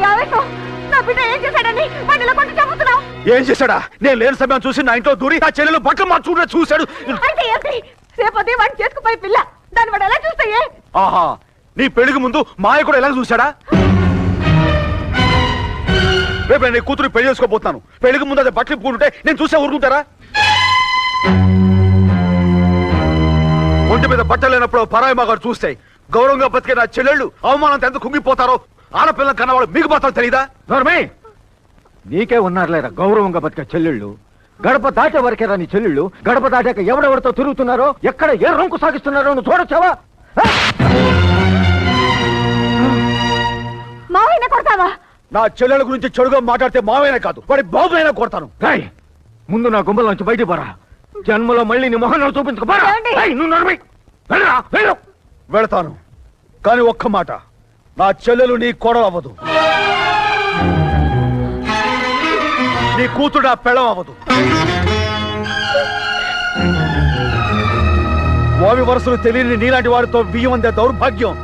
నా బిడ్డ ఏం చేశాడని వాడిని కొట్టి చంపుతున్నావు. ఏం చేశాడా? నేను లేని సమయం చూసి నా ఇంట్లో దూరి నా చెల్లెలు బట్టలు మార్చుకుంటే చూశాడు. అయితే ఏంటి? రేపొద్దు వాడిని చేసుకుపోయి పిల్ల దాన్ని వాడు ఎలా చూస్తాయే? ఆహా, నీ పెళ్లికి ముందు మాయ కూడా ఎలా చూశాడా? రేపు నేను నీ కూతురు పెళ్లి చేసుకోబోతున్నాను. పెళ్లికి ముందు అదే బట్టలు ఇప్పుకుంటుంటే నేను చూసే ఊరుకుంటారా? ఒంటి మీద బట్టలు లేనప్పుడు పరాయి మగాడు చూస్తే గౌరవంగా బతికే నా చెల్లెళ్ళు అవమానంతో ఎంత కుంగిపోతారో ఆడపిల్ల కన్నవాళ్ళు మీకు మాత్రం తెలీదా? నీకే ఉన్నారులేరా గౌరవంగా బతికే చెల్లెళ్ళు. గడప దాటే వరకేరా నీ చెల్లెళ్ళు. గడప దాటాక ఎవడెవరితో తిరుగుతున్నారో ఎక్కడ ఏ రంకు సాగిస్తున్నారో నువ్వు చూడొచ్చావా? మావయ్యనే కొడతావా? నా చెల్లెల గురించి చెడుగా మాట్లాడితే మావైనా కాదు వాడి బాబునైనా కొడతాను. ముందు నా గుమ్మల నుంచి బయటికి పోరా. జన్మలో మళ్ళీ నీ మొహం చూపించుకోరా. వెళతాను, కానీ ఒక్క మాట, నా చెల్లెలు నీ కోడలు అవ్వదు, నీ కూతురు నా పెళ్ళం అవ్వదు. వావి వరుసలు తెలియని నీలాంటి వారితో బియ్యం అందే దౌర్భాగ్యం